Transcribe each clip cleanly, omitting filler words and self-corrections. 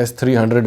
S-300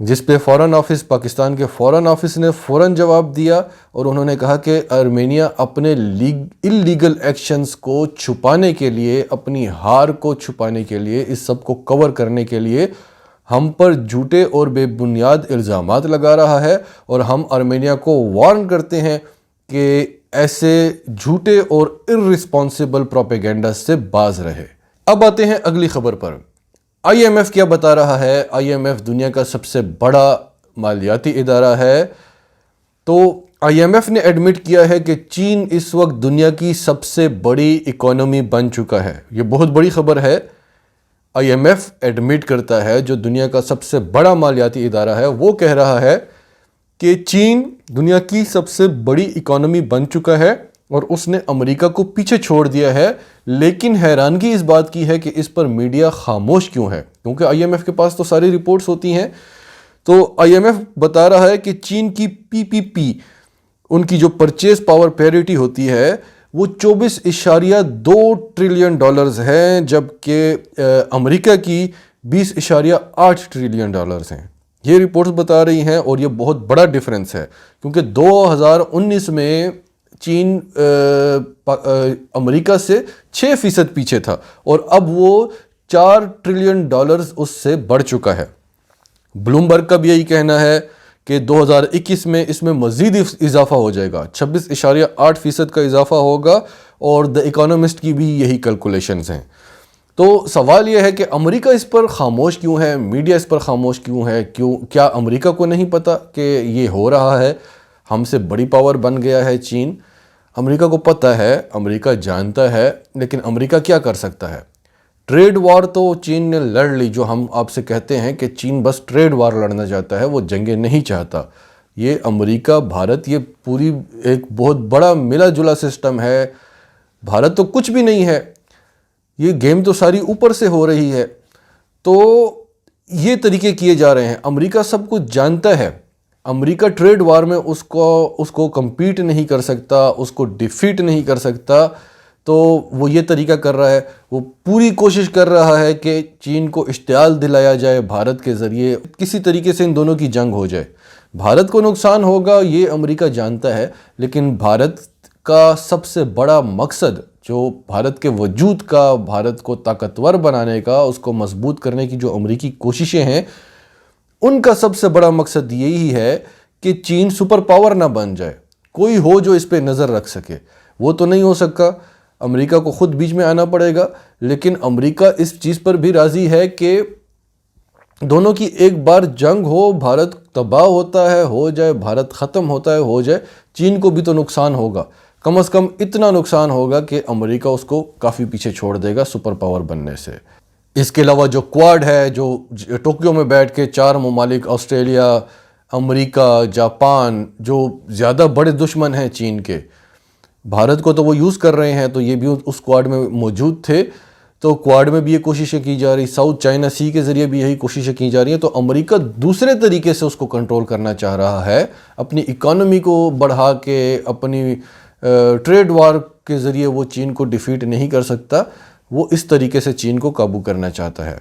جس پہ foreign office, Pakistan کے فورن آفس نے فوراً جواب دیا اور انہوں نے کہا کہ آرمینیا اپنے اللیگل ایکشنز کو چھپانے کے لیے، اپنی ہار کو چھپانے کے لیے، اس سب کو کور کرنے کے لیے ہم پر جھوٹے اور بے بنیاد الزامات لگا رہا ہے، اور ہم آرمینیا کو وارن کرتے ہیں کہ ایسے جھوٹے اور اررسپانسبل پروپیگنڈا سے باز رہے۔ اب آتے ہیں اگلی خبر پر۔ آئی ایم ایف کیا بتا رہا ہے؟ آئی ایم ایف دنیا کا سب سے بڑا مالیاتی ادارہ ہے، تو آئی ایم ایف نے ایڈمٹ کیا ہے کہ چین اس وقت دنیا کی سب سے بڑی اکانومی بن چکا ہے۔ یہ بہت بڑی خبر ہے۔ آئی ایم ایف ایڈمٹ کرتا ہے، جو دنیا کا سب سے بڑا مالیاتی ادارہ ہے، وہ کہہ رہا ہے کہ چین دنیا کی سب سے بڑی اکانومی بن چکا ہے اور اس نے امریکہ کو پیچھے چھوڑ دیا ہے۔ لیکن حیرانگی اس بات کی ہے کہ اس پر میڈیا خاموش کیوں ہے، کیونکہ آئی ایم ایف کے پاس تو ساری رپورٹس ہوتی ہیں۔ تو آئی ایم ایف بتا رہا ہے کہ چین کی پی پی پی، ان کی جو پرچیز پاور پیریٹی ہوتی ہے، وہ 24.2 ٹریلین ڈالرز ہیں، جبکہ امریکہ کی 20.8 ٹریلین ڈالرز ہیں۔ یہ رپورٹس بتا رہی ہیں، اور یہ بہت بڑا ڈیفرنس ہے، کیونکہ 2019 میں چین امریکہ سے 6% پیچھے تھا، اور اب وہ 4 ٹریلین ڈالرز اس سے بڑھ چکا ہے۔ بلومبرگ کا بھی یہی کہنا ہے کہ 2021 میں اس میں مزید اضافہ ہو جائے گا، 26.8% کا اضافہ ہوگا، اور دی اکانومسٹ کی بھی یہی کیلکولیشنز ہیں۔ تو سوال یہ ہے کہ امریکہ اس پر خاموش کیوں ہے، میڈیا اس پر خاموش کیوں ہے؟ کیا امریکہ کو نہیں پتہ کہ یہ ہو رہا ہے؟ ہم سے بڑی پاور بن گیا ہے چین۔ امریکہ کو پتہ ہے، امریکہ جانتا ہے، لیکن امریکہ کیا کر سکتا ہے؟ ٹریڈ وار تو چین نے لڑ لی، جو ہم آپ سے کہتے ہیں کہ چین بس ٹریڈ وار لڑنا چاہتا ہے، وہ جنگیں نہیں چاہتا۔ یہ امریکہ، بھارت، یہ پوری ایک بہت بڑا ملا جلا سسٹم ہے۔ بھارت تو کچھ بھی نہیں ہے، یہ گیم تو ساری اوپر سے ہو رہی ہے۔ تو یہ طریقے کیے جا رہے ہیں۔ امریکہ سب کچھ جانتا ہے، امریکہ ٹریڈ وار میں اس کو کمپیٹ نہیں کر سکتا، اس کو ڈیفیٹ نہیں کر سکتا، تو وہ یہ طریقہ کر رہا ہے۔ وہ پوری کوشش کر رہا ہے کہ چین کو اشتعال دلایا جائے بھارت کے ذریعے، کسی طریقے سے ان دونوں کی جنگ ہو جائے۔ بھارت کو نقصان ہوگا، یہ امریکہ جانتا ہے، لیکن بھارت کا سب سے بڑا مقصد، جو بھارت کے وجود کا، بھارت کو طاقتور بنانے کا، اس کو مضبوط کرنے کی جو امریکی کوششیں ہیں، ان کا سب سے بڑا مقصد یہی ہے کہ چین سپر پاور نہ بن جائے، کوئی ہو جو اس پہ نظر رکھ سکے۔ وہ تو نہیں ہو سکا، امریکہ کو خود بیچ میں آنا پڑے گا، لیکن امریکہ اس چیز پر بھی راضی ہے کہ دونوں کی ایک بار جنگ ہو، بھارت تباہ ہوتا ہے ہو جائے، بھارت ختم ہوتا ہے ہو جائے، چین کو بھی تو نقصان ہوگا، کم از کم اتنا نقصان ہوگا کہ امریکہ اس کو کافی پیچھے چھوڑ دے گا سپر پاور بننے سے۔ اس کے علاوہ جو کواد ہے، جو ٹوکیو میں بیٹھ کے 4 ممالک، آسٹریلیا، امریکہ، جاپان، جو زیادہ بڑے دشمن ہیں چین کے، بھارت کو تو وہ یوز کر رہے ہیں، تو یہ بھی اس کواد میں موجود تھے، تو کواد میں بھی یہ کوششیں کی جا رہی، ساؤتھ چائنا سی کے ذریعے بھی یہی کوششیں کی جا رہی ہیں۔ تو امریکہ دوسرے طریقے سے اس کو کنٹرول کرنا چاہ رہا ہے، اپنی اکانومی کو بڑھا کے، اپنی ٹریڈ وار کے ذریعے وہ چین کو ڈیفیٹ نہیں کر سکتا، وہ اس طریقے سے چین کو قابو کرنا چاہتا ہے۔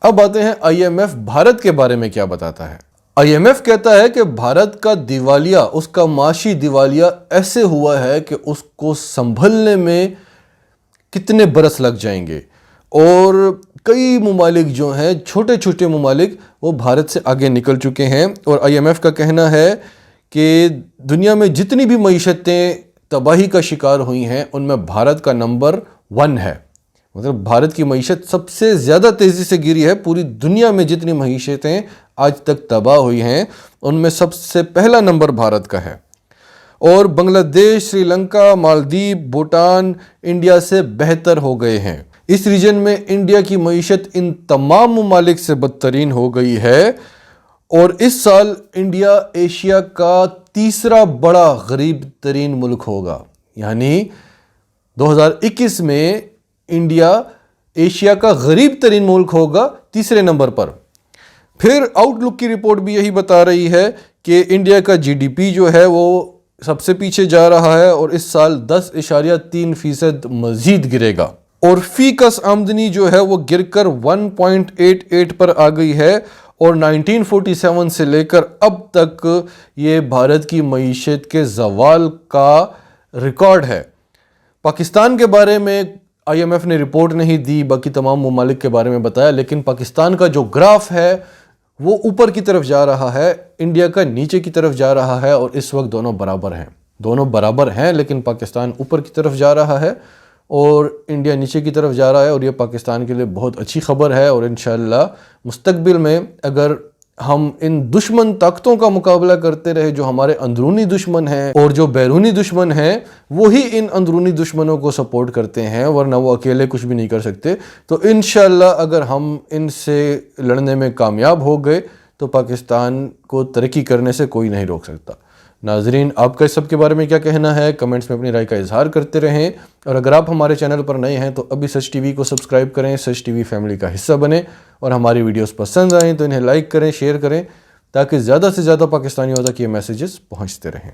اب آتے ہیں آئی ایم ایف بھارت کے بارے میں کیا بتاتا ہے۔ آئی ایم ایف کہتا ہے کہ بھارت کا دیوالیہ، اس کا معاشی دیوالیہ ایسے ہوا ہے کہ اس کو سنبھلنے میں کتنے برس لگ جائیں گے، اور کئی ممالک جو ہیں، چھوٹے چھوٹے ممالک، وہ بھارت سے آگے نکل چکے ہیں۔ اور آئی ایم ایف کا کہنا ہے کہ دنیا میں جتنی بھی معیشتیں تباہی کا شکار ہوئی ہیں، ان میں بھارت کا نمبر 1 ہے۔ مطلب بھارت کی معیشت سب سے زیادہ تیزی سے گری ہے۔ پوری دنیا میں جتنی معیشتیں آج تک تباہ ہوئی ہیں، ان میں سب سے پہلا نمبر بھارت کا ہے۔ اور بنگلہ دیش، سری لنکا، مالدیپ، بھوٹان انڈیا سے بہتر ہو گئے ہیں۔ اس ریجن میں انڈیا کی معیشت ان تمام ممالک سے بدترین ہو گئی ہے، اور اس سال انڈیا ایشیا کا تیسرا بڑا غریب ترین ملک ہوگا۔ یعنی 2021 میں انڈیا ایشیا کا غریب ترین ملک ہوگا، تیسرے نمبر پر۔ پھر آؤٹ لک کی رپورٹ بھی یہی بتا رہی ہے کہ انڈیا کا جی ڈی پی جو ہے وہ سب سے پیچھے جا رہا ہے، اور اس سال 10.3% مزید گرے گا، اور فی کس آمدنی جو ہے وہ گر کر 1.88 پر آ گئی ہے، اور 1947 سے لے کر اب تک یہ بھارت کی معیشت کے زوال کا ریکارڈ ہے۔ پاکستان کے بارے میں IMF نے رپورٹ نہیں دی، باقی تمام ممالک کے بارے میں بتایا، لیکن پاکستان کا جو گراف ہے وہ اوپر کی طرف جا رہا ہے، انڈیا کا نیچے کی طرف جا رہا ہے، اور اس وقت دونوں برابر ہیں لیکن پاکستان اوپر کی طرف جا رہا ہے اور انڈیا نیچے کی طرف جا رہا ہے، اور یہ پاکستان کے لیے بہت اچھی خبر ہے۔ اور انشاءاللہ مستقبل میں اگر ہم ان دشمن طاقتوں کا مقابلہ کرتے رہے جو ہمارے اندرونی دشمن ہیں اور جو بیرونی دشمن ہیں وہی ان اندرونی دشمنوں کو سپورٹ کرتے ہیں، ورنہ وہ اکیلے کچھ بھی نہیں کر سکتے، تو انشاءاللہ اگر ہم ان سے لڑنے میں کامیاب ہو گئے تو پاکستان کو ترقی کرنے سے کوئی نہیں روک سکتا۔ ناظرین، آپ کا اس سب کے بارے میں کیا کہنا ہے؟ کمنٹس میں اپنی رائے کا اظہار کرتے رہیں، اور اگر آپ ہمارے چینل پر نئے ہیں تو ابھی سچ ٹی وی کو سبسکرائب کریں، سچ ٹی وی فیملی کا حصہ بنیں، اور ہماری ویڈیوز پسند آئیں تو انہیں لائک کریں، شیئر کریں، تاکہ زیادہ سے زیادہ پاکستانیوں تک یہ میسیجز پہنچتے رہیں۔